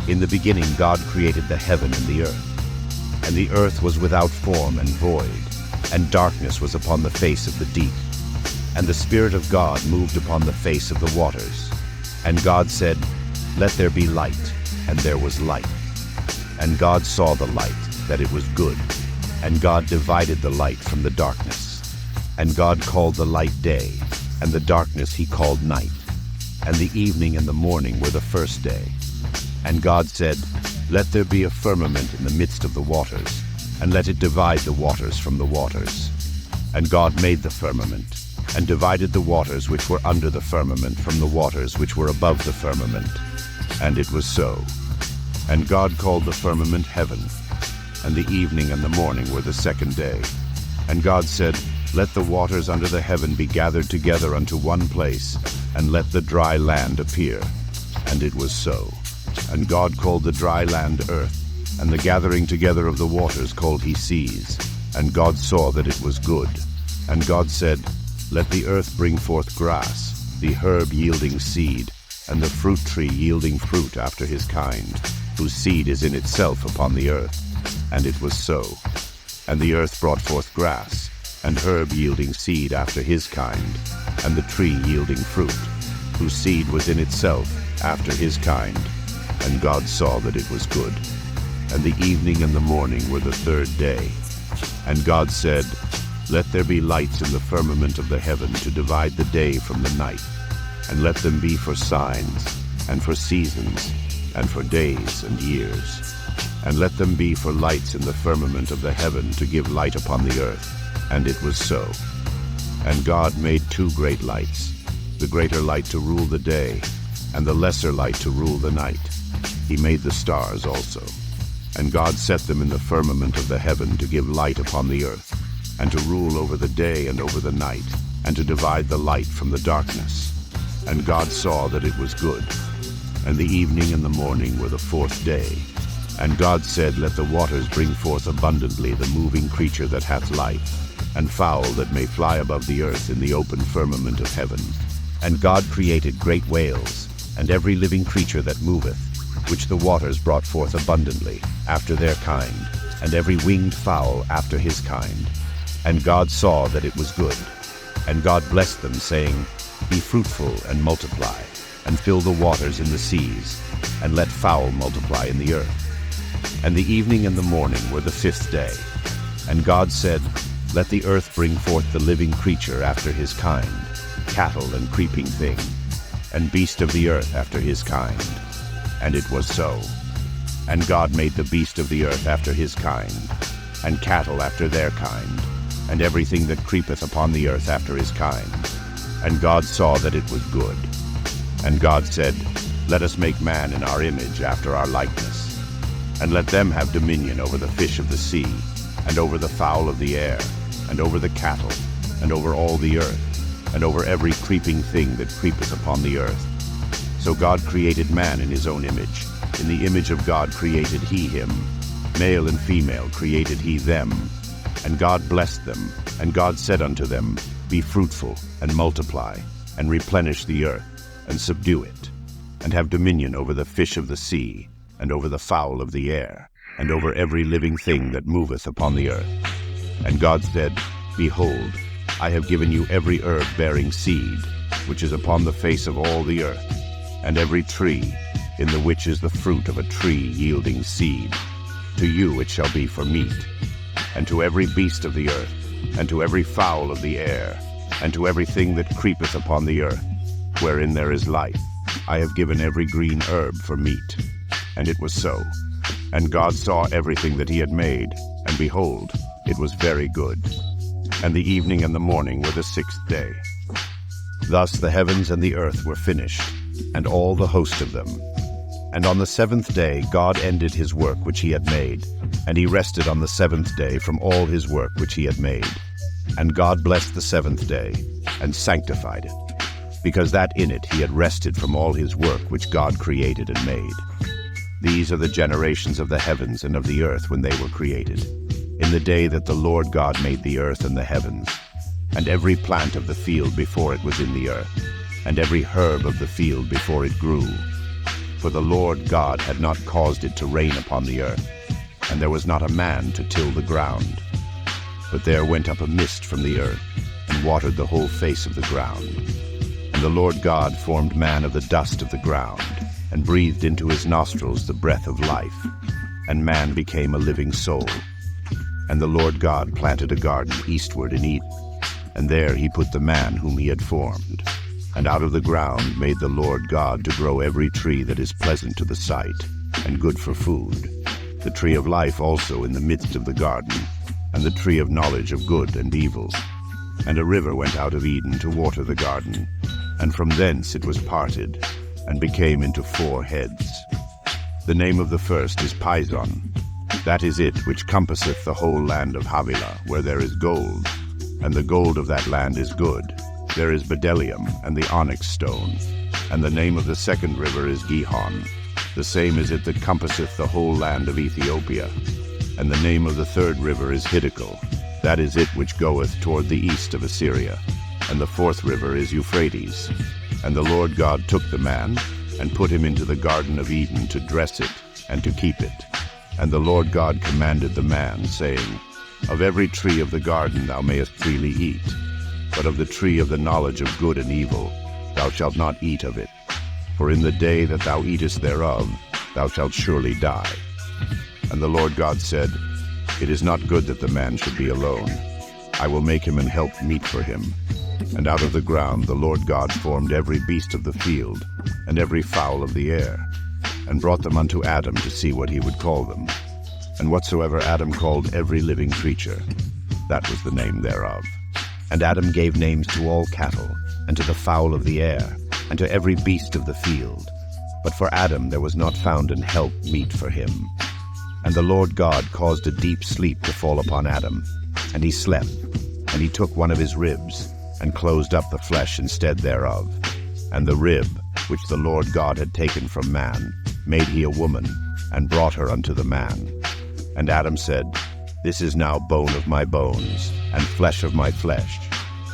In the beginning God created the heaven and the earth. And the earth was without form and void, and darkness was upon the face of the deep. And the Spirit of God moved upon the face of the waters. And God said, "Let there be light," and there was light. And God saw the light, that it was good. And God divided the light from the darkness. And God called the light day, and the darkness he called night. And the evening and the morning were the first day. And God said, "Let there be a firmament in the midst of the waters, and let it divide the waters from the waters." And God made the firmament, and divided the waters which were under the firmament from the waters which were above the firmament. And it was so. And God called the firmament heaven. And the evening and the morning were the second day. And God said, "Let the waters under the heaven be gathered together unto one place, and let the dry land appear." And it was so. And God called the dry land earth, and the gathering together of the waters called he seas. And God saw that it was good. And God said, "Let the earth bring forth grass, the herb yielding seed, and the fruit tree yielding fruit after his kind, whose seed is in itself upon the earth." And it was so. And the earth brought forth grass, and herb yielding seed after his kind, and the tree yielding fruit, whose seed was in itself after his kind. And God saw that it was good. And the evening and the morning were the third day. And God said, "Let there be lights in the firmament of the heaven to divide the day from the night, and let them be for signs, and for seasons, and for days and years. And let them be for lights in the firmament of the heaven to give light upon the earth." And it was so. And God made two great lights, the greater light to rule the day, and the lesser light to rule the night. He made the stars also. And God set them in the firmament of the heaven to give light upon the earth, and to rule over the day and over the night, and to divide the light from the darkness. And God saw that it was good. And the evening and the morning were the fourth day. And God said, "Let the waters bring forth abundantly the moving creature that hath life, and fowl that may fly above the earth in the open firmament of heaven." And God created great whales, and every living creature that moveth, which the waters brought forth abundantly, after their kind, and every winged fowl after his kind. And God saw that it was good. And God blessed them, saying, "Be fruitful and multiply, and fill the waters in the seas, and let fowl multiply in the earth." And the evening and the morning were the fifth day. And God said, "Let the earth bring forth the living creature after his kind, cattle and creeping thing, and beast of the earth after his kind." And it was so. And God made the beast of the earth after his kind, and cattle after their kind, and everything that creepeth upon the earth after his kind. And God saw that it was good. And God said, "Let us make man in our image after our likeness. And let them have dominion over the fish of the sea, and over the fowl of the air, and over the cattle, and over all the earth, and over every creeping thing that creepeth upon the earth." So God created man in his own image. In the image of God created he him. Male and female created he them. And God blessed them. And God said unto them, "Be fruitful, and multiply, and replenish the earth, and subdue it, and have dominion over the fish of the sea, and over the fowl of the air, and over every living thing that moveth upon the earth." And God said, "Behold, I have given you every herb bearing seed, which is upon the face of all the earth, and every tree, in the which is the fruit of a tree yielding seed. To you it shall be for meat. And to every beast of the earth, and to every fowl of the air, and to everything that creepeth upon the earth, wherein there is life, I have given every green herb for meat." And it was so. And God saw everything that he had made, and behold, it was very good. And the evening and the morning were the sixth day. Thus the heavens and the earth were finished, and all the host of them. And on the seventh day God ended his work which he had made, and he rested on the seventh day from all his work which he had made. And God blessed the seventh day, and sanctified it, because that in it he had rested from all his work which God created and made. These are the generations of the heavens and of the earth when they were created, in the day that the Lord God made the earth and the heavens, and every plant of the field before it was in the earth, and every herb of the field before it grew. for the Lord God had not caused it to rain upon the earth, and there was not a man to till the ground. But there went up a mist from the earth, and watered the whole face of the ground. And the Lord God formed man of the dust of the ground, and breathed into his nostrils the breath of life, and man became a living soul. And the Lord God planted a garden eastward in Eden, and there he put the man whom he had formed. And out of the ground made the Lord God to grow every tree that is pleasant to the sight, and good for food, the tree of life also in the midst of the garden, and the tree of knowledge of good and evil. And a river went out of Eden to water the garden, and from thence it was parted, and became into 4 heads. The name of the first is Pison. That is it which compasseth the whole land of Havilah, where there is gold, and the gold of that land is good. There is bdellium and the onyx stone. And the name of the second river is Gihon. The same is it that compasseth the whole land of Ethiopia. And the name of the third river is Hiddekel. That is it which goeth toward the east of Assyria. And the fourth river is Euphrates. And the Lord God took the man, and put him into the garden of Eden to dress it, and to keep it. And the Lord God commanded the man, saying, Of every tree of the garden thou mayest freely eat, but of the tree of the knowledge of good and evil thou shalt not eat of it. For in the day that thou eatest thereof thou shalt surely die. And the Lord God said, It is not good that the man should be alone. I will make him an help meet for him. And out of the ground the Lord God formed every beast of the field, and every fowl of the air, and brought them unto Adam to see what he would call them. And whatsoever Adam called every living creature, that was the name thereof. And Adam gave names to all cattle, and to the fowl of the air, and to every beast of the field. But for Adam there was not found an help meet for him. And the Lord God caused a deep sleep to fall upon Adam, and he slept. And he took one of his ribs, and closed up the flesh instead thereof. And the rib, which the Lord God had taken from man, made he a woman, and brought her unto the man. And Adam said, This is now bone of my bones, and flesh of my flesh.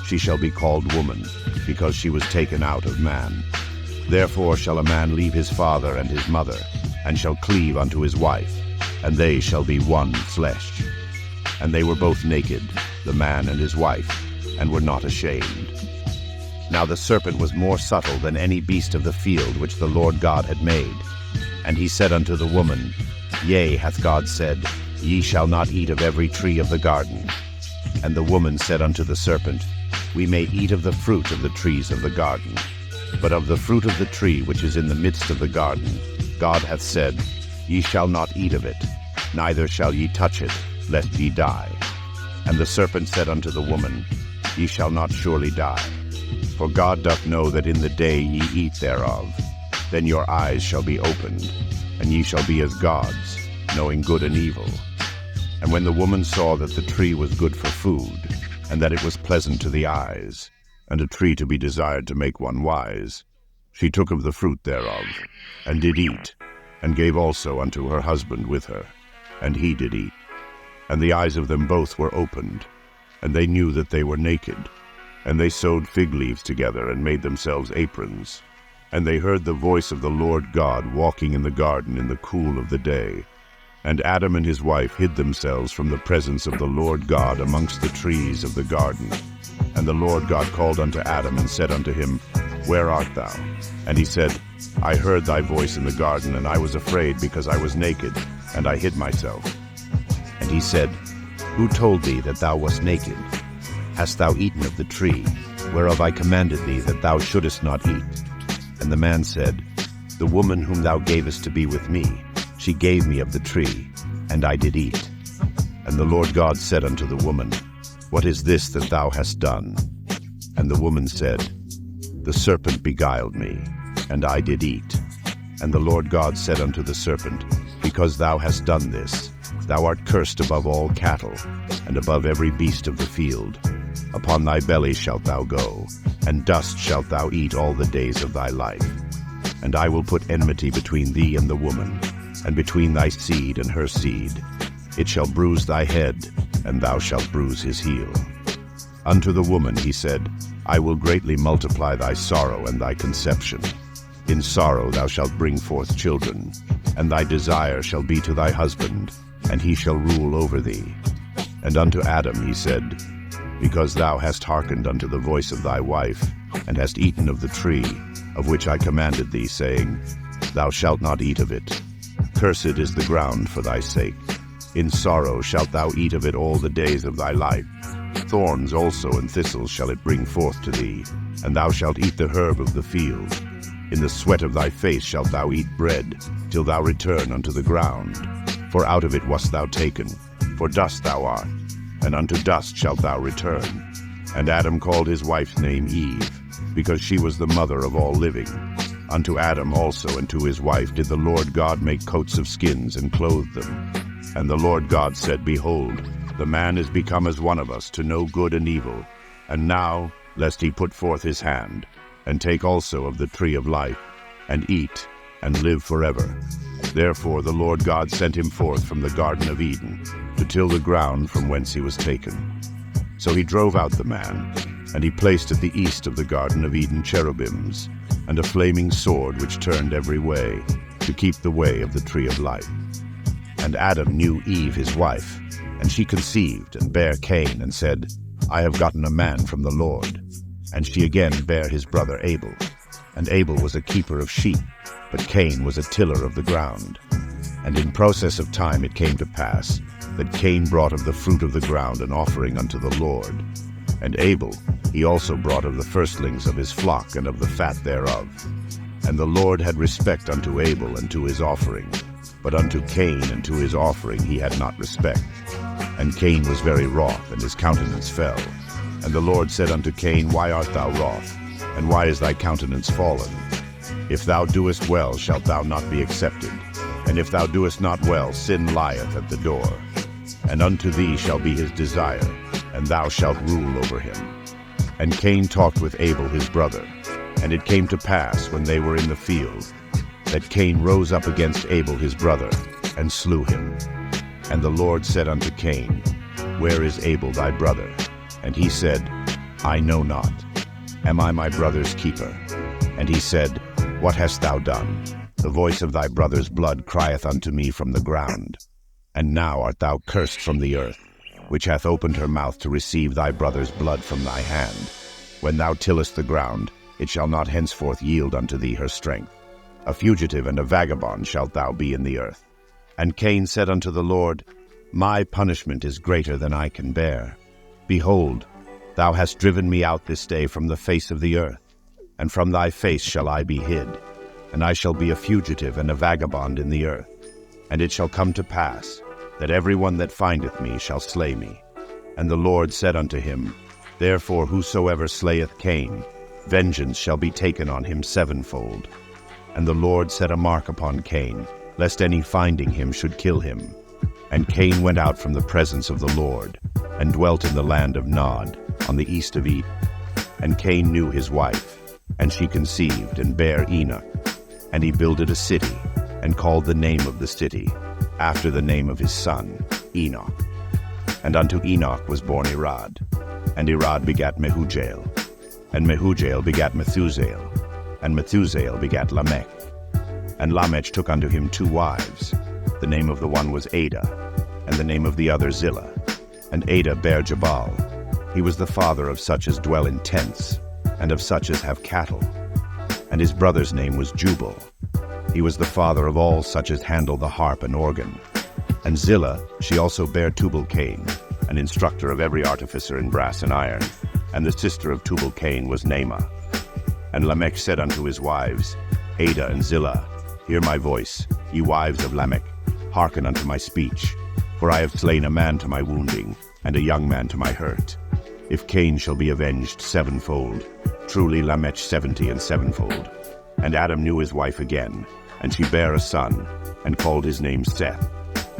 She shall be called woman, because she was taken out of man. Therefore shall a man leave his father and his mother, and shall cleave unto his wife, and they shall be one flesh. And they were both naked, the man and his wife, and were not ashamed. Now the serpent was more subtle than any beast of the field which the Lord God had made. And he said unto the woman, Yea, hath God said, Ye shall not eat of every tree of the garden. And the woman said unto the serpent, We may eat of the fruit of the trees of the garden. But of the fruit of the tree which is in the midst of the garden, God hath said, Ye shall not eat of it, neither shall ye touch it, lest ye die. And the serpent said unto the woman, Ye shall not surely die. For God doth know that in the day ye eat thereof, then your eyes shall be opened, and ye shall be as gods, knowing good and evil. And when the woman saw that the tree was good for food, and that it was pleasant to the eyes, and a tree to be desired to make one wise, she took of the fruit thereof, and did eat, and gave also unto her husband with her, and he did eat. And the eyes of them both were opened, and they knew that they were naked. And they sewed fig leaves together, and made themselves aprons. And they heard the voice of the Lord God walking in the garden in the cool of the day. And Adam and his wife hid themselves from the presence of the Lord God amongst the trees of the garden. And the Lord God called unto Adam, and said unto him, Where art thou? And he said, I heard thy voice in the garden, and I was afraid, because I was naked, and I hid myself. And he said, Who told thee that thou wast naked? Hast thou eaten of the tree, whereof I commanded thee that thou shouldest not eat? And the man said, The woman whom thou gavest to be with me, she gave me of the tree, and I did eat. And the Lord God said unto the woman, What is this that thou hast done? And the woman said, The serpent beguiled me, and I did eat. And the Lord God said unto the serpent, Because thou hast done this, thou art cursed above all cattle, and above every beast of the field. Upon thy belly shalt thou go, and dust shalt thou eat all the days of thy life. And I will put enmity between thee and the woman, and between thy seed and her seed. It shall bruise thy head, and thou shalt bruise his heel. Unto the woman he said, I will greatly multiply thy sorrow and thy conception. In sorrow thou shalt bring forth children, and thy desire shall be to thy husband, and he shall rule over thee. And unto Adam he said, Because thou hast hearkened unto the voice of thy wife, and hast eaten of the tree, of which I commanded thee, saying, Thou shalt not eat of it. Cursed is the ground for thy sake. In sorrow shalt thou eat of it all the days of thy life. Thorns also and thistles shall it bring forth to thee, and thou shalt eat the herb of the field. In the sweat of thy face shalt thou eat bread, till thou return unto the ground. For out of it wast thou taken, for dust thou art, and unto dust shalt thou return. And Adam called his wife's name Eve, because she was the mother of all living. Unto Adam also and to his wife did the Lord God make coats of skins and clothe them. And the Lord God said, Behold, the man is become as one of us to know good and evil. And now, lest he put forth his hand, and take also of the tree of life, and eat, and live forever. Therefore the Lord God sent him forth from the Garden of Eden, to till the ground from whence he was taken. So he drove out the man, and he placed at the east of the Garden of Eden cherubims, and a flaming sword which turned every way, to keep the way of the tree of life. And Adam knew Eve his wife, and she conceived, and bare Cain, and said, I have gotten a man from the Lord. And she again bare his brother Abel. And Abel was a keeper of sheep, but Cain was a tiller of the ground. And in process of time it came to pass, that Cain brought of the fruit of the ground an offering unto the Lord. And Abel he also brought of the firstlings of his flock and of the fat thereof. And the Lord had respect unto Abel and to his offering, but unto Cain and to his offering he had not respect. And Cain was very wroth, and his countenance fell. And the Lord said unto Cain, Why art thou wroth, and why is thy countenance fallen? If thou doest well, shalt thou not be accepted. And if thou doest not well, sin lieth at the door. And unto thee shall be his desire, and thou shalt rule over him. And Cain talked with Abel his brother. And it came to pass, when they were in the field, that Cain rose up against Abel his brother, and slew him. And the Lord said unto Cain, Where is Abel thy brother? And he said, I know not. Am I my brother's keeper? And he said, What hast thou done? The voice of thy brother's blood crieth unto me from the ground. And now art thou cursed from the earth, which hath opened her mouth to receive thy brother's blood from thy hand. When thou tillest the ground, it shall not henceforth yield unto thee her strength. A fugitive and a vagabond shalt thou be in the earth. And Cain said unto the Lord, My punishment is greater than I can bear. Behold, thou hast driven me out this day from the face of the earth, and from thy face shall I be hid, and I shall be a fugitive and a vagabond in the earth. And it shall come to pass, that every one that findeth me shall slay me. And the Lord said unto him, Therefore whosoever slayeth Cain, vengeance shall be taken on him sevenfold. And the Lord set a mark upon Cain, lest any finding him should kill him. And Cain went out from the presence of the Lord, and dwelt in the land of Nod, on the east of Eden. And Cain knew his wife, and she conceived, and bare Enoch. And he builded a city, and called the name of the city, after the name of his son, Enoch. And unto Enoch was born Irad, and Irad begat Mehujael. And Mehujael begat Methusael, and Methusael begat Lamech. And Lamech took unto him 2 wives. The name of the one was Ada, and the name of the other Zillah. And Ada bare Jabal. He was the father of such as dwell in tents, and of such as have cattle. And his brother's name was Jubal. He was the father of all such as handle the harp and organ. And Zillah, she also bare Tubal-Cain, an instructor of every artificer in brass and iron. And the sister of Tubal-Cain was Naamah. And Lamech said unto his wives, Ada and Zillah, Hear my voice, ye wives of Lamech, hearken unto my speech. For I have slain a man to my wounding, and a young man to my hurt. If Cain shall be avenged sevenfold, truly Lamech 70 and sevenfold. And Adam knew his wife again, and she bare a son, and called his name Seth.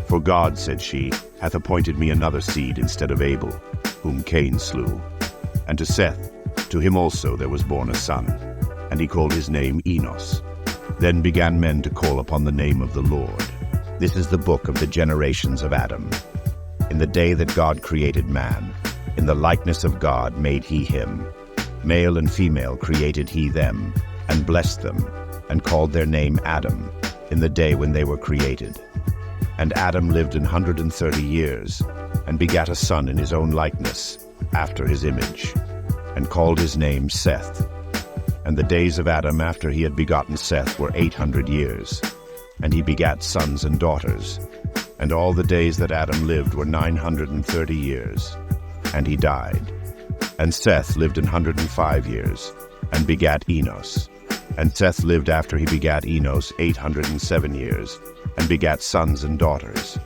For God, said she, hath appointed me another seed instead of Abel, whom Cain slew. And to Seth, to him also there was born a son, and he called his name Enos. Then began men to call upon the name of the Lord. This is the book of the generations of Adam. In the day that God created man, in the likeness of God made he him. Male and female created he them, and blessed them. and called their name Adam, in the day when they were created. And Adam lived 130 years, and begat a son in his own likeness, after his image, and called his name Seth. And the days of Adam after he had begotten Seth were 800 years, and he begat sons and daughters. And all the days that Adam lived were 930 years, and he died. And Seth lived 105 years, and begat Enos. And Seth lived after he begat Enos 807 years, and begat sons and daughters.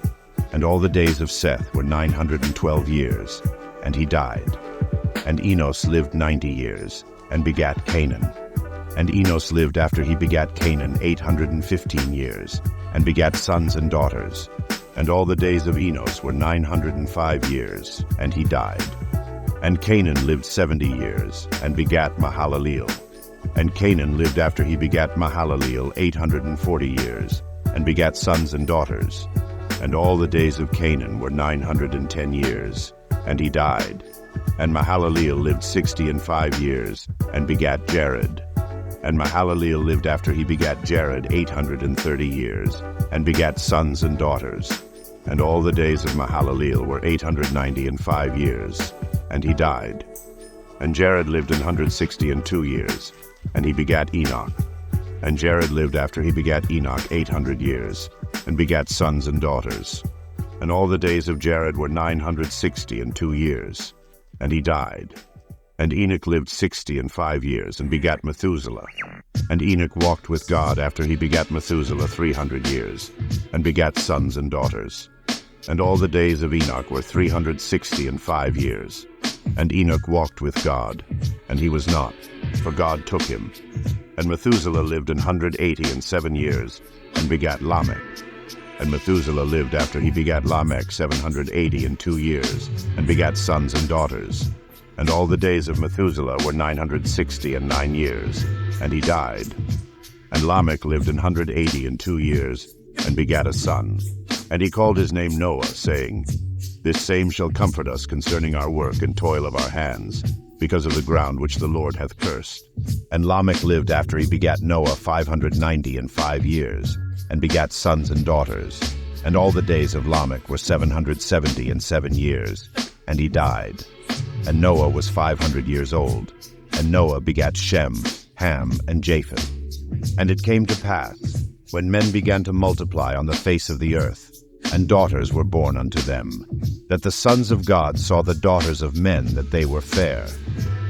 And all the days of Seth were 912 years, and he died. And Enos lived 90 years, and begat Canaan. And Enos lived after he begat Canaan 815 years, and begat sons and daughters. And all the days of Enos were 905 years, and he died. And Canaan lived 70 years, and begat Mahalaleel. And Canaan lived after he begat Mahalaleel 840 years, and begat sons and daughters. And all the days of Canaan were 910 years, and he died. And Mahalaleel lived 65 years, and begat Jared. And Mahalaleel lived after he begat Jared 830 years, and begat sons and daughters. And all the days of Mahalaleel were 895 years, and he died. And Jared lived 162 years, and he begat Enoch. And Jared lived after he begat Enoch 800 years, and begat sons and daughters. And all the days of Jared were 962 years, and he died. And Enoch lived 65 years, and begat Methuselah. And Enoch walked with God after he begat Methuselah 300 years, and begat sons and daughters. And all the days of Enoch were 365 years. And Enoch walked with God, and he was not, for God took him. And Methuselah lived 187 years, and begat Lamech. And Methuselah lived after he begat Lamech 782 years, and begat sons and daughters. And all the days of Methuselah were 969 years, and he died. And Lamech lived 182 years, and begat a son. And he called his name Noah, saying, This same shall comfort us concerning our work and toil of our hands, because of the ground which the Lord hath cursed. And Lamech lived after he begat Noah 595 years, and begat sons and daughters. And all the days of Lamech were 777 years, and he died. And Noah was 500 years old. And Noah begat Shem, Ham, and Japheth. And it came to pass, when men began to multiply on the face of the earth, and daughters were born unto them, that the sons of God saw the daughters of men that they were fair,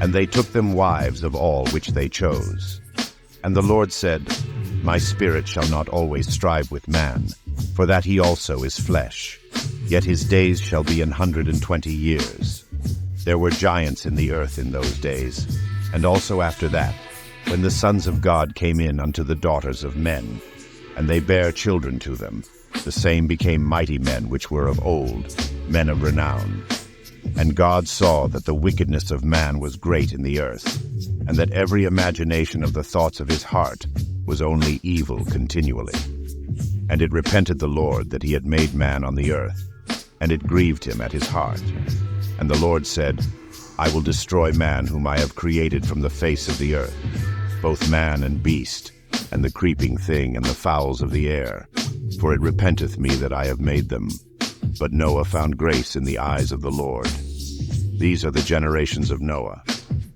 and they took them wives of all which they chose. And the Lord said, My spirit shall not always strive with man, for that he also is flesh. Yet his days shall be 120 years. There were giants in the earth in those days, and also after that, when the sons of God came in unto the daughters of men, and they bare children to them, the same became mighty men which were of old, men of renown. And God saw that the wickedness of man was great in the earth, and that every imagination of the thoughts of his heart was only evil continually. And it repented the Lord that he had made man on the earth, and it grieved him at his heart. And the Lord said, I will destroy man whom I have created from the face of the earth, both man and beast, and the creeping thing and the fowls of the air, for it repenteth me that I have made them. But Noah found grace in the eyes of the Lord. These are the generations of Noah.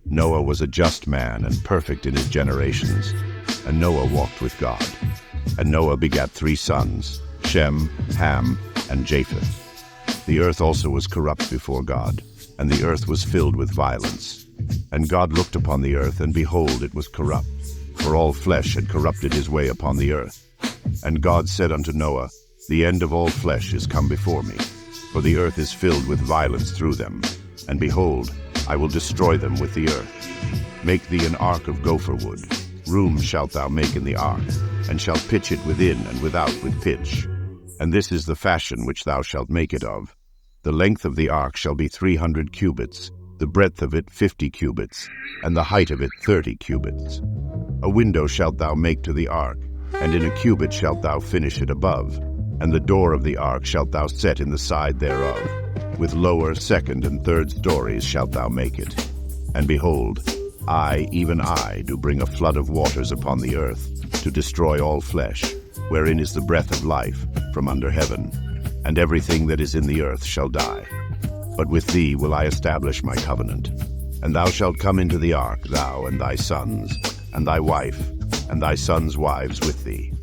Noah was a just man and perfect in his generations, and Noah walked with God. And Noah begat 3 sons, Shem, Ham, and Japheth. The earth also was corrupt before God, and the earth was filled with violence. And God looked upon the earth, and behold, it was corrupt, for all flesh had corrupted his way upon the earth. And God said unto Noah, The end of all flesh is come before me, for the earth is filled with violence through them. And behold, I will destroy them with the earth. Make thee an ark of gopher wood. Room shalt thou make in the ark, and shalt pitch it within and without with pitch. And this is the fashion which thou shalt make it of. The length of the ark shall be 300 cubits, the breadth of it 50 cubits, and the height of it 30 cubits. A window shalt thou make to the ark, and in a cubit shalt thou finish it above. And the door of the ark shalt thou set in the side thereof. With lower, second, and third stories shalt thou make it. And behold, I, even I, do bring a flood of waters upon the earth, to destroy all flesh, wherein is the breath of life, from under heaven, and everything that is in the earth shall die. But with thee will I establish my covenant, and thou shalt come into the ark, thou and thy sons, and thy wife, and thy sons' wives with thee.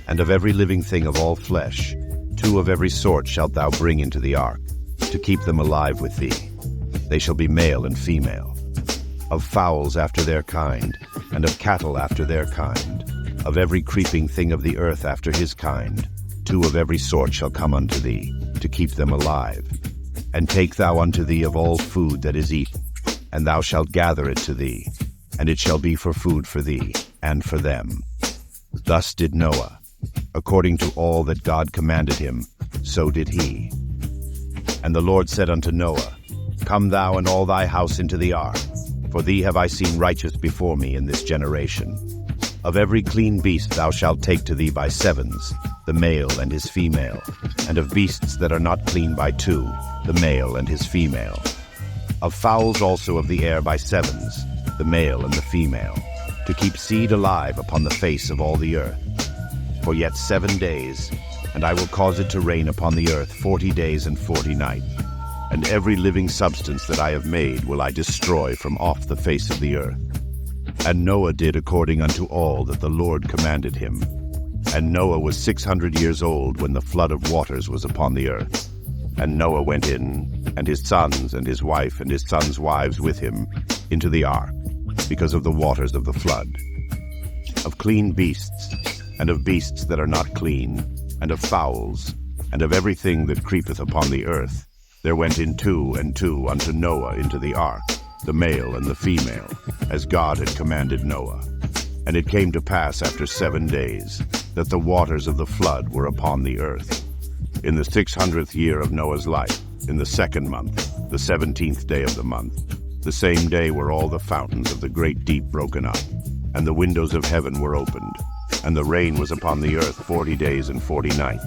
And of every living thing of all flesh, 2 of every sort shalt thou bring into the ark, to keep them alive with thee. They shall be male and female. Of fowls after their kind, and of cattle after their kind, of every creeping thing of the earth after his kind, 2 of every sort shall come unto thee, to keep them alive. And take thou unto thee of all food that is eaten, and thou shalt gather it to thee, and it shall be for food for thee, and for them. Thus did Noah. According to all that God commanded him, so did he. And the Lord said unto Noah, Come thou and all thy house into the ark, for thee have I seen righteous before me in this generation. Of every clean beast thou shalt take to thee by 7s, the male and his female, and of beasts that are not clean by 2, the male and his female. Of fowls also of the air by 7s, the male and the female, to keep seed alive upon the face of all the earth. For yet 7 days, and I will cause it to rain upon the earth 40 days and 40 nights. And every living substance that I have made will I destroy from off the face of the earth. And Noah did according unto all that the Lord commanded him. And Noah was 600 years old when the flood of waters was upon the earth. And Noah went in, and his sons and his wife and his sons' wives with him, into the ark, because of the waters of the flood. Of clean beasts, and of beasts that are not clean, and of fowls, and of everything that creepeth upon the earth, there went in 2 and 2 unto Noah into the ark, the male and the female, as God had commanded Noah. And it came to pass after 7 days, that the waters of the flood were upon the earth. In the 600th year of Noah's life, in the 2nd month, the 17th day of the month, the same day were all the fountains of the great deep broken up, and the windows of heaven were opened, and the rain was upon the earth 40 days and 40 nights.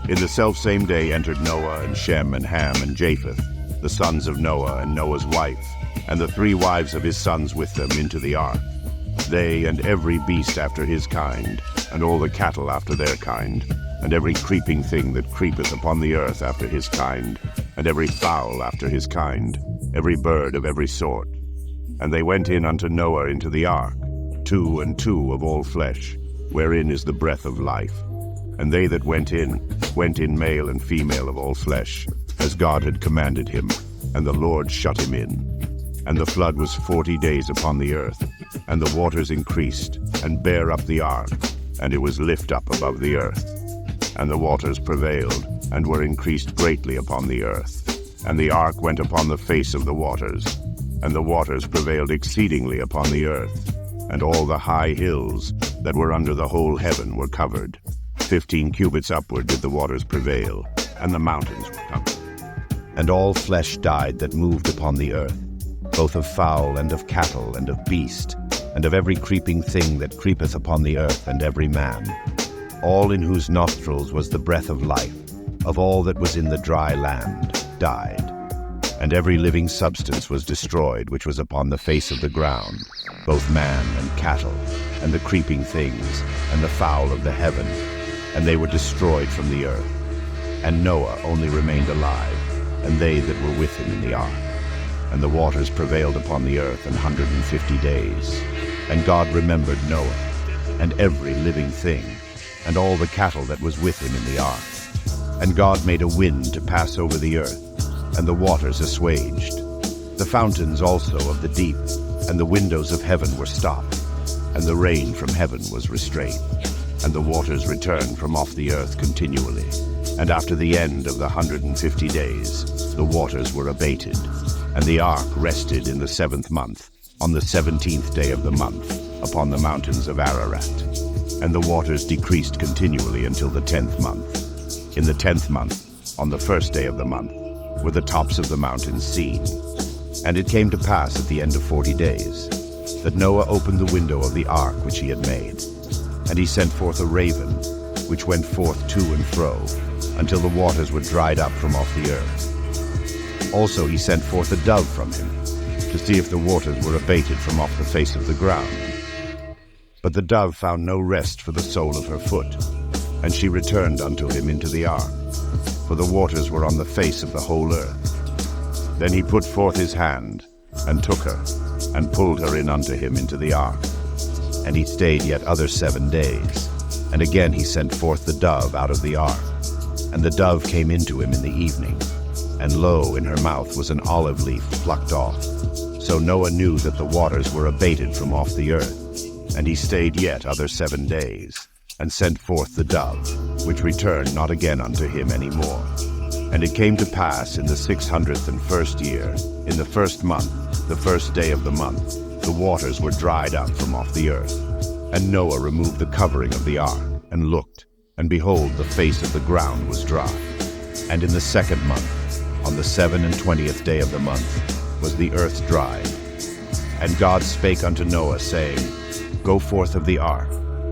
In the selfsame day entered Noah and Shem and Ham and Japheth, the sons of Noah and Noah's wife, and the 3 wives of his sons with them into the ark. They and every beast after his kind, and all the cattle after their kind, and every creeping thing that creepeth upon the earth after his kind, and every fowl after his kind, every bird of every sort. And they went in unto Noah into the ark, 2 and 2 of all flesh, wherein is the breath of life. And they that went in male and female of all flesh, as God had commanded him, and the Lord shut him in. And the flood was 40 days upon the earth, and the waters increased, and bare up the ark, and it was lift up above the earth. And the waters prevailed, and were increased greatly upon the earth. And the ark went upon the face of the waters, and the waters prevailed exceedingly upon the earth. And all the high hills that were under the whole heaven were covered. 15 cubits upward did the waters prevail, and the mountains were covered. And all flesh died that moved upon the earth, both of fowl and of cattle and of beast, and of every creeping thing that creepeth upon the earth, and every man. All in whose nostrils was the breath of life, of all that was in the dry land, died. And every living substance was destroyed which was upon the face of the ground, both man and cattle, and the creeping things, and the fowl of the heaven, and they were destroyed from the earth. And Noah only remained alive, and they that were with him in the ark. And the waters prevailed upon the earth 150 days. And God remembered Noah, and every living thing, and all the cattle that was with him in the ark. And God made a wind to pass over the earth, and the waters assuaged. The fountains also of the deep, and the windows of heaven were stopped, and the rain from heaven was restrained. And the waters returned from off the earth continually. And after the end of the 150 days, the waters were abated. And the ark rested in the 7th month, on the 17th day of the month, upon the mountains of Ararat. And the waters decreased continually until the 10th month. In the 10th month, on the 1st day of the month, were the tops of the mountains seen. And it came to pass at the end of 40 days, that Noah opened the window of the ark which he had made. And he sent forth a raven, which went forth to and fro, until the waters were dried up from off the earth. Also he sent forth a dove from him, to see if the waters were abated from off the face of the ground. But the dove found no rest for the sole of her foot, and she returned unto him into the ark, for the waters were on the face of the whole earth. Then he put forth his hand, and took her, and pulled her in unto him into the ark. And he stayed yet other 7 days. And again he sent forth the dove out of the ark. And the dove came into him in the evening, and lo, in her mouth was an olive leaf plucked off. So Noah knew that the waters were abated from off the earth. And he stayed yet other 7 days, and sent forth the dove, which returned not again unto him any more. And it came to pass in the 601st year, in the 1st month, the 1st day of the month, the waters were dried up from off the earth. And Noah removed the covering of the ark, and looked, and behold, the face of the ground was dry. And in the 2nd month, on the 27th day of the month, was the earth dried. And God spake unto Noah, saying, Go forth of the ark,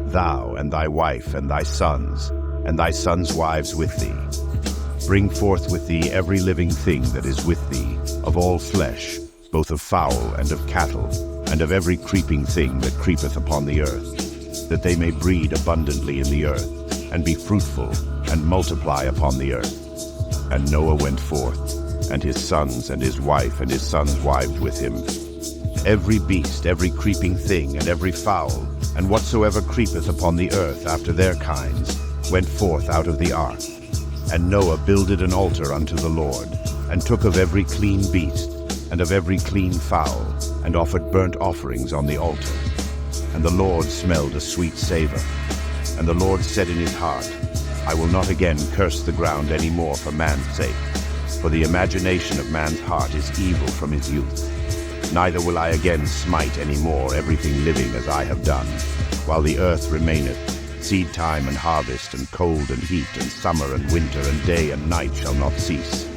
thou and thy wife and thy sons' wives with thee. Bring forth with thee every living thing that is with thee, of all flesh, both of fowl and of cattle, and of every creeping thing that creepeth upon the earth, that they may breed abundantly in the earth, and be fruitful, and multiply upon the earth. And Noah went forth, and his sons and his wife and his sons' wives with him. Every beast, every creeping thing, and every fowl, and whatsoever creepeth upon the earth after their kinds, went forth out of the ark. And Noah builded an altar unto the Lord, and took of every clean beast, and of every clean fowl, and offered burnt offerings on the altar. And the Lord smelled a sweet savour. And the Lord said in his heart, I will not again curse the ground any more for man's sake, for the imagination of man's heart is evil from his youth. Neither will I again smite any more everything living as I have done, while the earth remaineth. Seed time and harvest, and cold and heat, and summer and winter, and day and night shall not cease.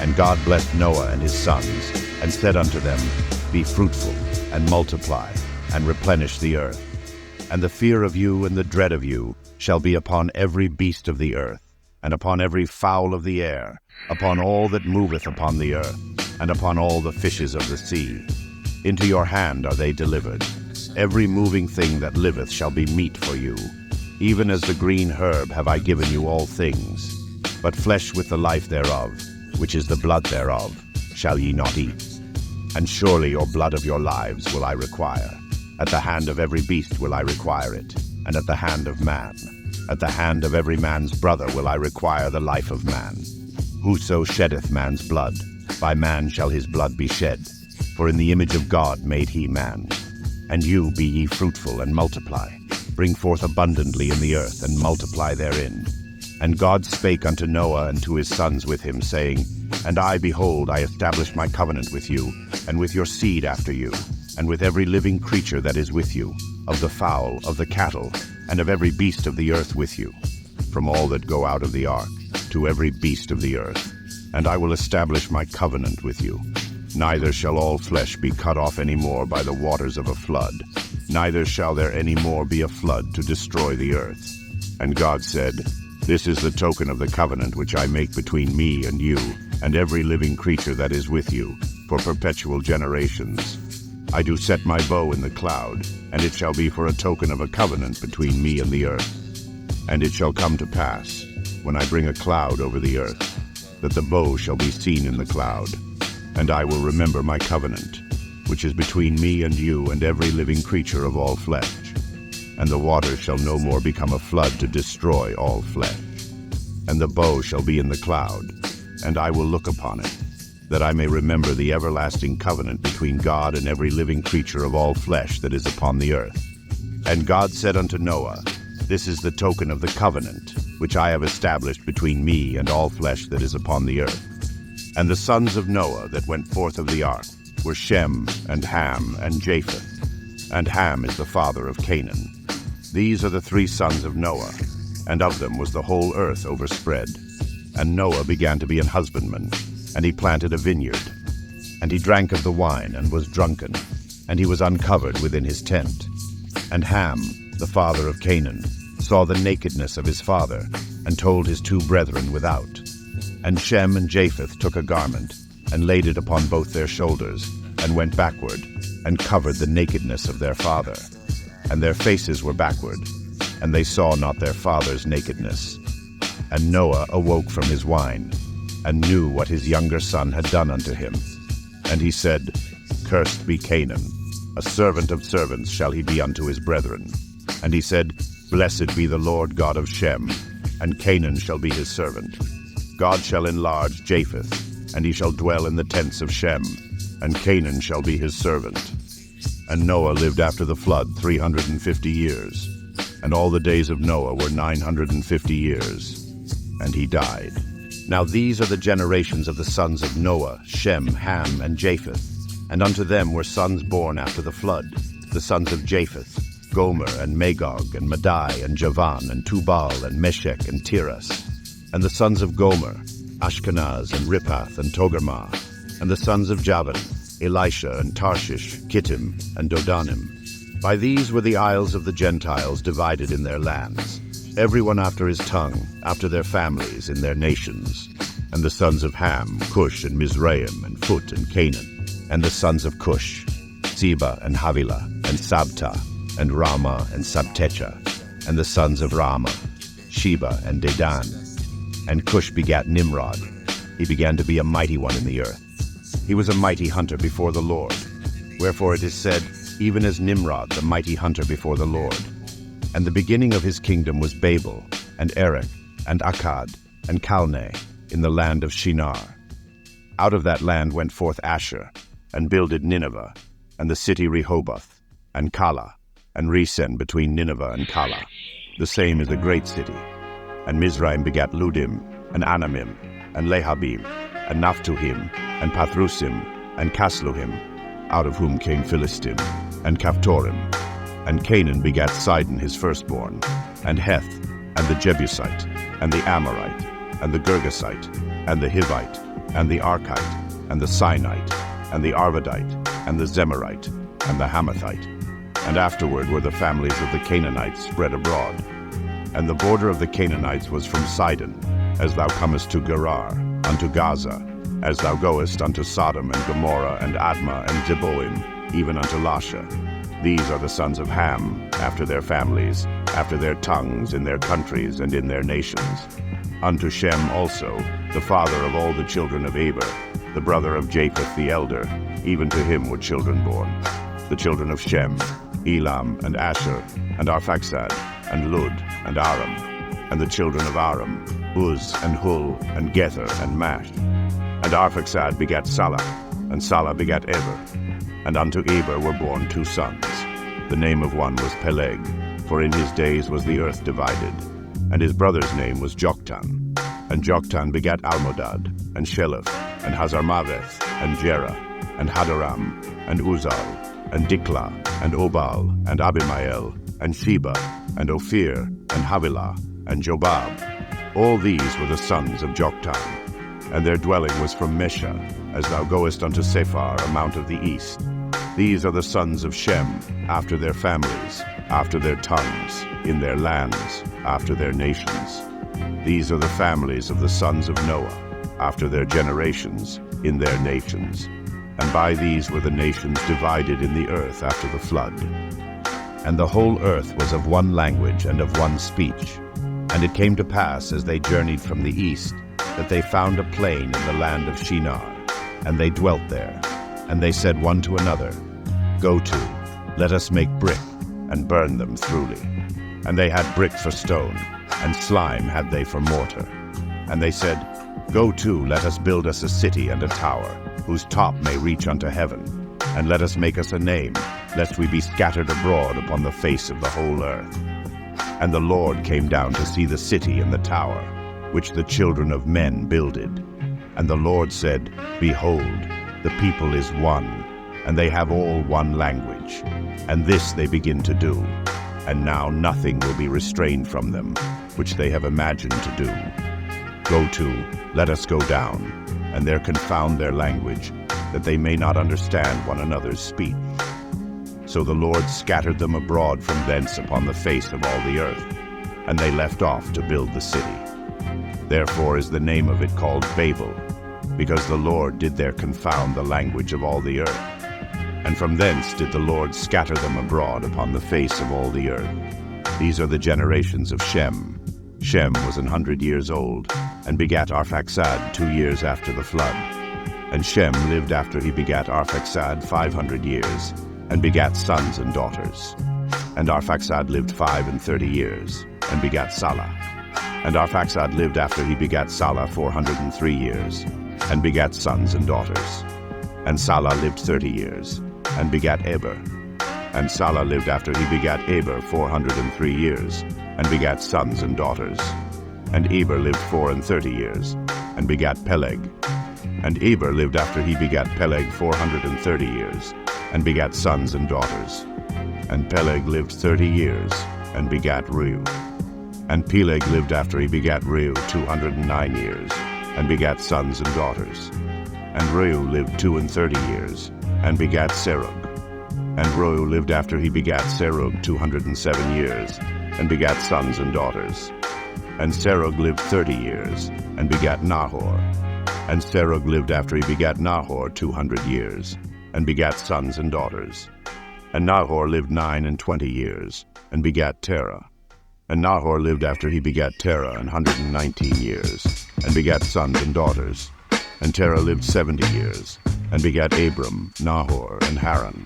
And God blessed Noah and his sons, and said unto them, Be fruitful, and multiply, and replenish the earth. And the fear of you and the dread of you shall be upon every beast of the earth, and upon every fowl of the air, upon all that moveth upon the earth, and upon all the fishes of the sea. Into your hand are they delivered. Every moving thing that liveth shall be meat for you. Even as the green herb have I given you all things. But flesh with the life thereof, which is the blood thereof, shall ye not eat. And surely your blood of your lives will I require. At the hand of every beast will I require it, and at the hand of man. At the hand of every man's brother will I require the life of man. Whoso sheddeth man's blood, by man shall his blood be shed. For in the image of God made he man. And you be ye fruitful and multiply. Bring forth abundantly in the earth, and multiply therein. And God spake unto Noah and to his sons with him, saying, And I, behold, I establish my covenant with you, and with your seed after you, and with every living creature that is with you, of the fowl, of the cattle, and of every beast of the earth with you, from all that go out of the ark, to every beast of the earth. And I will establish my covenant with you. Neither shall all flesh be cut off any more by the waters of a flood, neither shall there any more be a flood to destroy the earth. And God said, This is the token of the covenant which I make between me and you, and every living creature that is with you, for perpetual generations. I do set my bow in the cloud, and it shall be for a token of a covenant between me and the earth. And it shall come to pass, when I bring a cloud over the earth, that the bow shall be seen in the cloud. And I will remember my covenant, which is between me and you and every living creature of all flesh. And the waters shall no more become a flood to destroy all flesh. And the bow shall be in the cloud, and I will look upon it, that I may remember the everlasting covenant between God and every living creature of all flesh that is upon the earth. And God said unto Noah, This is the token of the covenant, which I have established between me and all flesh that is upon the earth. And the sons of Noah that went forth of the ark were Shem, and Ham, and Japheth. And Ham is the father of Canaan. These are the 3 sons of Noah, and of them was the whole earth overspread. And Noah began to be an husbandman, and he planted a vineyard. And he drank of the wine, and was drunken, and he was uncovered within his tent. And Ham, the father of Canaan, saw the nakedness of his father, and told his 2 brethren without. And Shem and Japheth took a garment, and laid it upon both their shoulders, and went backward, and covered the nakedness of their father. And their faces were backward, and they saw not their father's nakedness. And Noah awoke from his wine, and knew what his younger son had done unto him. And he said, Cursed be Canaan, a servant of servants shall he be unto his brethren. And he said, Blessed be the Lord God of Shem, and Canaan shall be his servant. God shall enlarge Japheth, and he shall dwell in the tents of Shem, and Canaan shall be his servant. And Noah lived after the flood 350 years, and all the days of Noah were 950 years, and he died. Now these are the generations of the sons of Noah, Shem, Ham, and Japheth. And unto them were sons born after the flood, the sons of Japheth, Gomer, and Magog, and Madai, and Javan, and Tubal, and Meshech, and Tiras. And the sons of Gomer, Ashkenaz, and Riphath, and Togarmah. And the sons of Javan, Elisha, and Tarshish, Kittim, and Dodanim. By these were the isles of the Gentiles divided in their lands, every one after his tongue, after their families, in their nations. And the sons of Ham, Cush, and Mizraim, and Phut, and Canaan. And the sons of Cush, Seba, and Havilah, and Sabta, and Ramah, and Sabtecha. And the sons of Ramah, Sheba, and Dedan. And Cush begat Nimrod. He began to be a mighty one in the earth. He was a mighty hunter before the Lord. Wherefore it is said, even as Nimrod, the mighty hunter before the Lord. And the beginning of his kingdom was Babel, and Erech, and Akkad, and Calneh, in the land of Shinar. Out of that land went forth Asher, and builded Nineveh, and the city Rehoboth, and Calah, and Resen between Nineveh and Calah. The same is a great city. And Mizraim begat Ludim, and Anamim, and Lehabim, and Naphtuhim, and Pathrusim, and Casluhim, out of whom came Philistim, and Caphtorim. And Canaan begat Sidon his firstborn, and Heth, and the Jebusite, and the Amorite, and the Girgasite, and the Hivite, and the Archite, and the Sinite, and the Arvadite, and the Zemarite, and the Hamathite. And afterward were the families of the Canaanites spread abroad. And the border of the Canaanites was from Sidon, as thou comest to Gerar, unto Gaza, as thou goest unto Sodom and Gomorrah and Admah and Zeboim, even unto Lasha. These are the sons of Ham, after their families, after their tongues, in their countries, and in their nations. Unto Shem also, the father of all the children of Eber, the brother of Japheth the elder, even to him were children born. The children of Shem, Elam, and Asher, and Arphaxad, and Lud, and Aram. And the children of Aram, Uz, and Hul, and Gether, and Mash. And Arphaxad begat Salah, and Salah begat Eber. And unto Eber were born two sons. The name of one was Peleg, for in his days was the earth divided. And his brother's name was Joktan. And Joktan begat Almodad, and Sheleph, and Hazarmaveth, and Jerah, and Hadaram, and Uzal, and Diklah, and Obal, and Abimael, and Sheba, and Ophir, and Havilah, and Jobab. All these were the sons of Joktan. And their dwelling was from Mesha, as thou goest unto Sephar, a mount of the east. These are the sons of Shem, after their families, after their tongues, in their lands, after their nations. These are the families of the sons of Noah, after their generations, in their nations. And by these were the nations divided in the earth after the flood. And the whole earth was of one language and of one speech. And it came to pass, as they journeyed from the east, that they found a plain in the land of Shinar, and they dwelt there. And they said one to another, Go to, let us make brick, and burn them throughly. And they had brick for stone, and slime had they for mortar. And they said, Go to, let us build us a city and a tower, whose top may reach unto heaven. And let us make us a name, lest we be scattered abroad upon the face of the whole earth. And the Lord came down to see the city and the tower, which the children of men builded. And the Lord said, Behold, the people is one, and they have all one language. And this they begin to do. And now nothing will be restrained from them, which they have imagined to do. Go to, let us go down, and there confound their language, that they may not understand one another's speech. So the Lord scattered them abroad from thence upon the face of all the earth, and they left off to build the city. Therefore is the name of it called Babel, because the Lord did there confound the language of all the earth. And from thence did the Lord scatter them abroad upon the face of all the earth. These are the generations of Shem. Shem was 100 years old, and begat Arphaxad 2 years after the flood. And Shem lived after he begat Arphaxad 500 years, and begat sons and daughters. And Arphaxad lived 35 years, and begat Salah. And Arphaxad lived after he begat Salah 403 years, and begat sons and daughters. And Salah lived 30 years, and begat Eber. And Salah lived after he begat Eber 403 years, and begat sons and daughters. And Eber lived 34 years, and begat Peleg. And Eber lived after he begat Peleg 430 years, and begat sons and daughters. And Peleg lived 30 years, and begat Reu. And Peleg lived after he begat Reu 209 years, and begat sons and daughters. And Reu lived 32 years, and begat Serug. And Reu lived after he begat Serug 207 years, and begat sons and daughters. And Serug lived 30 years, and begat Nahor. And Serug lived after he begat Nahor 200 years, and begat sons and daughters. And Nahor lived 29 years, and begat Terah. And Nahor lived after he begat Terah 119 years, and begat sons and daughters. And Terah lived 70 years, and begat Abram, Nahor, and Haran.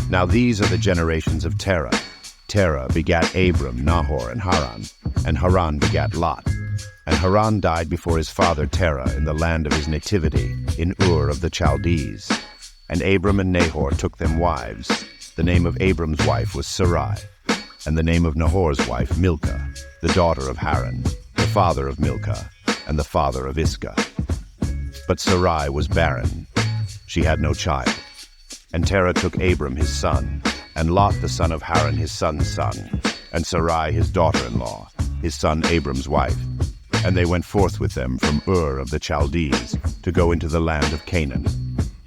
Now these are the generations of Terah. Terah begat Abram, Nahor, and Haran begat Lot. And Haran died before his father Terah in the land of his nativity, in Ur of the Chaldees. And Abram and Nahor took them wives. The name of Abram's wife was Sarai, and the name of Nahor's wife Milcah, the daughter of Haran, the father of Milcah, and the father of Iscah. But Sarai was barren. She had no child. And Terah took Abram his son, and Lot the son of Haran his son's son, and Sarai his daughter-in-law, his son Abram's wife. And they went forth with them from Ur of the Chaldees to go into the land of Canaan.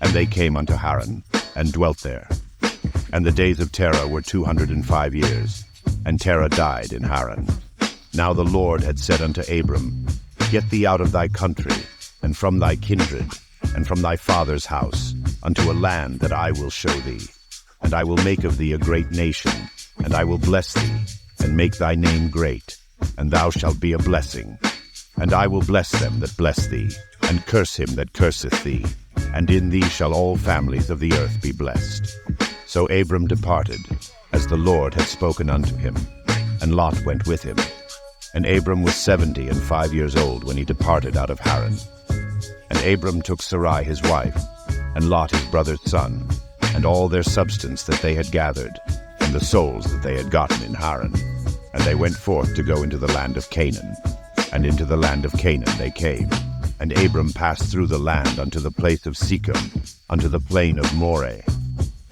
And they came unto Haran, and dwelt there. And the days of Terah were 205 years, and Terah died in Haran. Now the Lord had said unto Abram, Get thee out of thy country, and from thy kindred, and from thy father's house, unto a land that I will show thee. And I will make of thee a great nation, and I will bless thee, and make thy name great, and thou shalt be a blessing. And I will bless them that bless thee, and curse him that curseth thee, and in thee shall all families of the earth be blessed. So Abram departed, as the Lord had spoken unto him, and Lot went with him. And Abram was 75 years old when he departed out of Haran. And Abram took Sarai his wife, and Lot his brother's son, and all their substance that they had gathered, and the souls that they had gotten in Haran. And they went forth to go into the land of Canaan. And into the land of Canaan they came. And Abram passed through the land unto the place of Shechem, unto the plain of Moreh.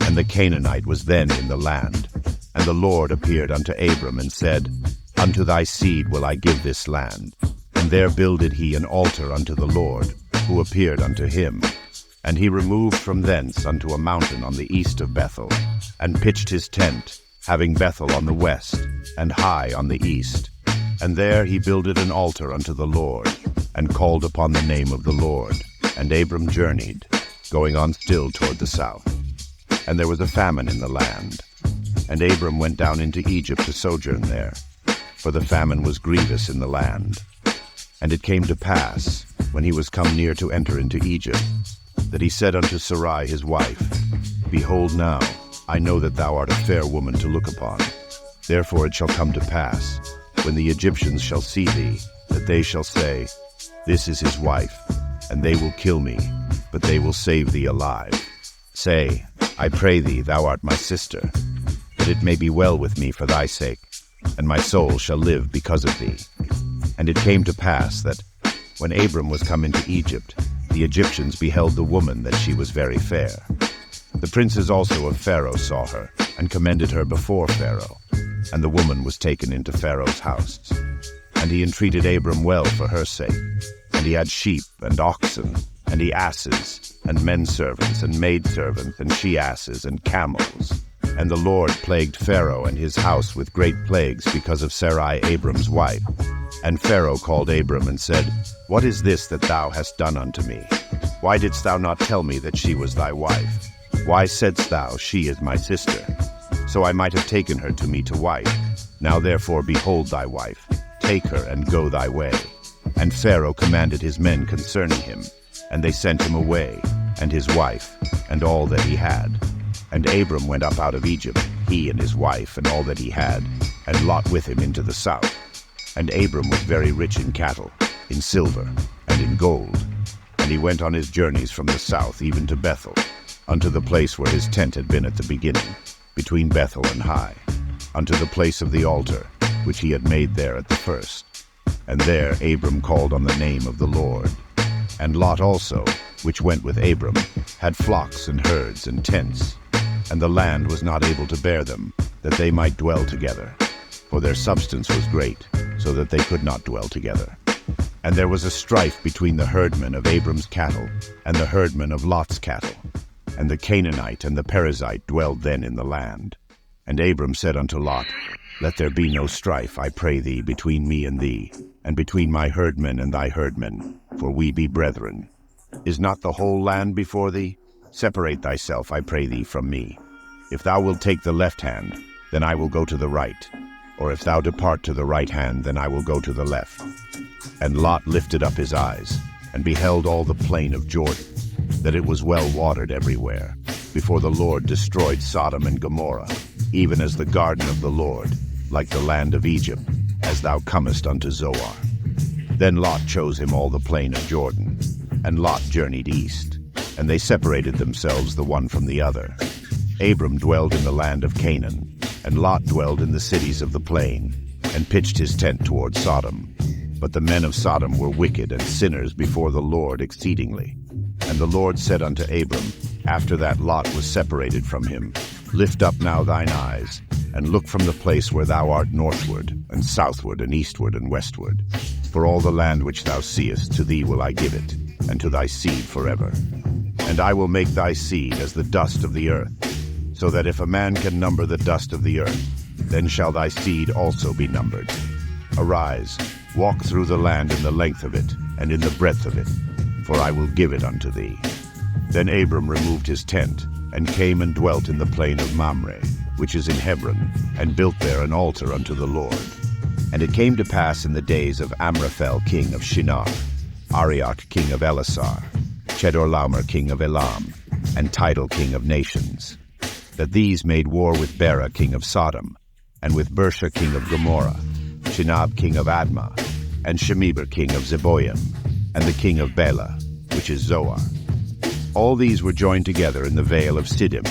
And the Canaanite was then in the land. And the Lord appeared unto Abram, and said, Unto thy seed will I give this land. And there builded he an altar unto the Lord, who appeared unto him. And he removed from thence unto a mountain on the east of Bethel, and pitched his tent, having Bethel on the west, and Hai on the east. And there he builded an altar unto the Lord, and called upon the name of the Lord. And Abram journeyed, going on still toward the south. And there was a famine in the land. And Abram went down into Egypt to sojourn there, for the famine was grievous in the land. And it came to pass, when he was come near to enter into Egypt, that he said unto Sarai his wife, Behold now, I know that thou art a fair woman to look upon. Therefore it shall come to pass, when the Egyptians shall see thee, that they shall say, This is his wife, and they will kill me, but they will save thee alive. Say, I pray thee, thou art my sister, that it may be well with me for thy sake, and my soul shall live because of thee. And it came to pass that, when Abram was come into Egypt, the Egyptians beheld the woman that she was very fair. The princes also of Pharaoh saw her, and commended her before Pharaoh. And the woman was taken into Pharaoh's house. And he entreated Abram well for her sake. And he had sheep and oxen, and he asses, and menservants, and maidservants, and she-asses, and camels. And the Lord plagued Pharaoh and his house with great plagues because of Sarai Abram's wife. And Pharaoh called Abram and said, What is this that thou hast done unto me? Why didst thou not tell me that she was thy wife? Why saidst thou, She is my sister? So I might have taken her to me to wife. Now therefore behold thy wife, take her and go thy way. And Pharaoh commanded his men concerning him, and they sent him away, and his wife, and all that he had. And Abram went up out of Egypt, he and his wife, and all that he had, and Lot with him into the south. And Abram was very rich in cattle, in silver, and in gold. And he went on his journeys from the south even to Bethel, unto the place where his tent had been at the beginning, between Bethel and Hai, unto the place of the altar, which he had made there at the first. And there Abram called on the name of the Lord. And Lot also, which went with Abram, had flocks and herds and tents, and the land was not able to bear them, that they might dwell together. For their substance was great, so that they could not dwell together. And there was a strife between the herdmen of Abram's cattle and the herdmen of Lot's cattle. And the Canaanite and the Perizzite dwelled then in the land. And Abram said unto Lot, Let there be no strife, I pray thee, between me and thee, and between my herdmen and thy herdmen, for we be brethren. Is not the whole land before thee? Separate thyself, I pray thee, from me. If thou wilt take the left hand, then I will go to the right. Or if thou depart to the right hand, then I will go to the left. And Lot lifted up his eyes, and beheld all the plain of Jordan, that it was well watered everywhere, before the Lord destroyed Sodom and Gomorrah, even as the garden of the Lord, like the land of Egypt, as thou comest unto Zoar. Then Lot chose him all the plain of Jordan, and Lot journeyed east, and they separated themselves the one from the other. Abram dwelled in the land of Canaan, and Lot dwelled in the cities of the plain, and pitched his tent toward Sodom. But the men of Sodom were wicked and sinners before the Lord exceedingly. And the Lord said unto Abram, after that Lot was separated from him, Lift up now thine eyes, and look from the place where thou art northward, and southward, and eastward, and westward. For all the land which thou seest, to thee will I give it, and to thy seed forever. And I will make thy seed as the dust of the earth, so that if a man can number the dust of the earth, then shall thy seed also be numbered. Arise, walk through the land in the length of it, and in the breadth of it, for I will give it unto thee. Then Abram removed his tent, and came and dwelt in the plain of Mamre, which is in Hebron, and built there an altar unto the Lord. And it came to pass in the days of Amraphel king of Shinar, Arioch king of Elasar, Chedorlaomer king of Elam, and Tidal king of nations, that these made war with Bera king of Sodom, and with Bersha king of Gomorrah, Shinab king of Admah, and Shemeber king of Zeboim, and the king of Bela, which is Zoar. All these were joined together in the vale of Siddim,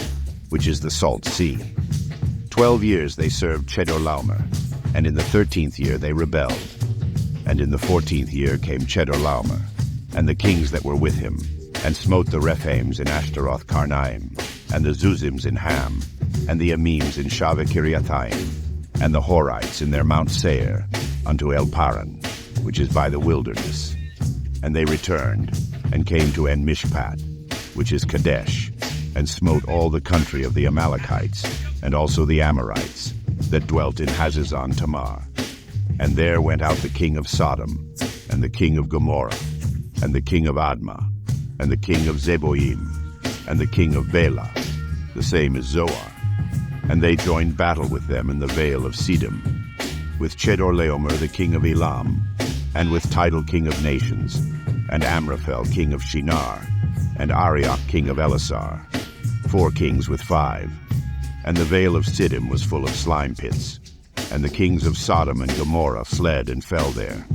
which is the Salt Sea. 12 years they served Chedorlaomer, and in the 13th year they rebelled. And in the 14th year came Chedorlaomer, and the kings that were with him, and smote the Rephaims in Ashtaroth Karnaim, and the Zuzims in Ham, and the Amims in Shaveh-Kiriathaim, and the Horites in their Mount Seir, unto El Paran, which is by the wilderness. And they returned, and came to En-Mishpat, which is Kadesh, and smote all the country of the Amalekites, and also the Amorites, that dwelt in Hazazon Tamar. And there went out the king of Sodom, and the king of Gomorrah, and the king of Admah, and the king of Zeboim, and the king of Bela, the same as Zoar. And they joined battle with them in the vale of Siddim, with Chedorlaomer the king of Elam, and with Tidal king of nations, and Amraphel king of Shinar, and Arioch king of Elasar, 4 kings with 5. And the vale of Siddim was full of slime pits, and the kings of Sodom and Gomorrah fled and fell there,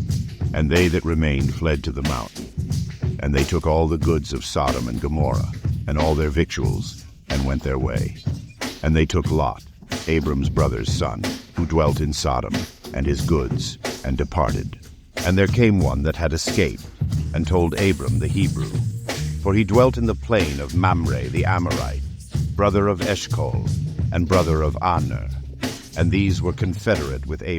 and they that remained fled to the mountain. And they took all the goods of Sodom and Gomorrah, and all their victuals, and went their way. And they took Lot, Abram's brother's son, who dwelt in Sodom, and his goods, and departed. And there came one that had escaped, and told Abram the Hebrew, for he dwelt in the plain of Mamre the Amorite, brother of Eshcol, and brother of Aner, and these were confederate with Abram.